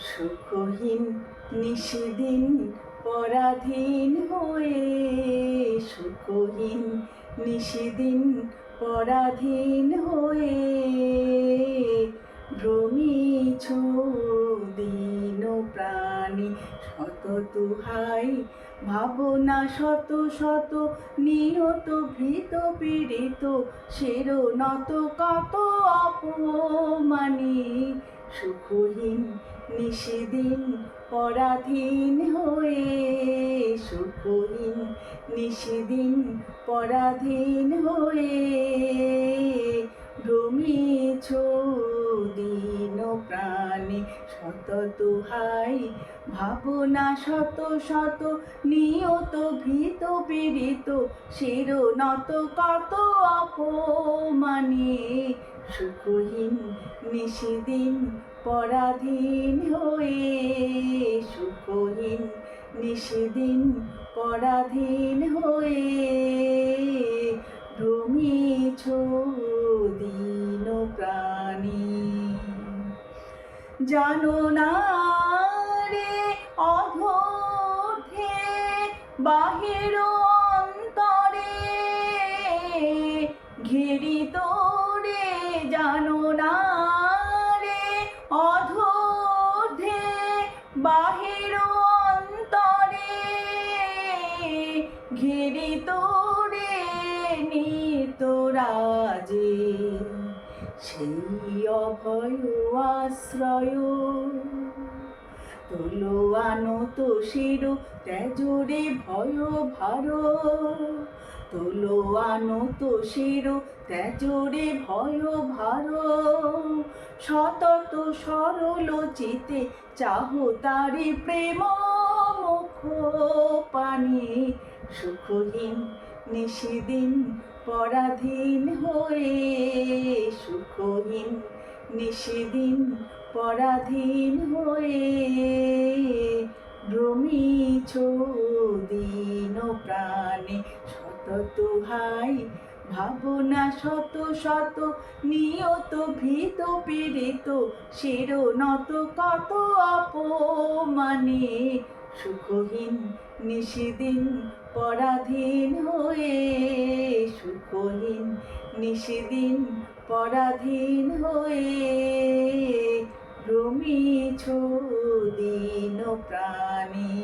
সুখহীন নিশিদিন পরাধীন হয়ে, সুখহীন নিশিদিন পরাধীন হয়ে ভ্রমিছ দীন প্রাণী শত তুহাই ভাবনা শত শত নিয়ত ভীত পীড়িত শিরো নত কত অপমানে সুখহীন নিশিদিন পরাধীন হয়ে, সুখহীন নিশিদিন পরাধীন হয়ে ভ্রমিছ দীন প্রাণে শত তুহাই ভাবনা শত শত নিয়ত ভীত পীড়িত শিরো নত কত অপমানে সুখহীন নিশিদিন পরাধীন হয়ে, সুখহীন নিশিদিন পরাধীন হয়ে ভ্রমিছ দীন প্রাণী। জানো না রে অধোর্ধে বাহির অন্তরে ঘেরিত রে, জানো না রে অধোর্ধে বাহির অন্তরে ঘেরিত রে নিতরাজে সেই অভয় আশ্রয় তোলো আনত শির তেজরে ভয় ভার, তোলো আনত শির তেজরে ভয় ভার সতত সরল চিতে চাহ তারে প্রেম মুখ পানে সুখহীন নিশিদিন পরাধীন হয়ে, সুখহীন নিশিদিন পরাধীন হয়ে ভ্রমিছ দীন প্রাণে শত তুহাই ভাবনা শত শত নিয়ত ভীত পীড়িত শিরো নত কত অপমানে সুখহীন নিশিদিন পরাধীন হয়ে, সুখহীন নিশিদিন পরাধীন হয়ে ভ্রমিছ দীন প্রাণী।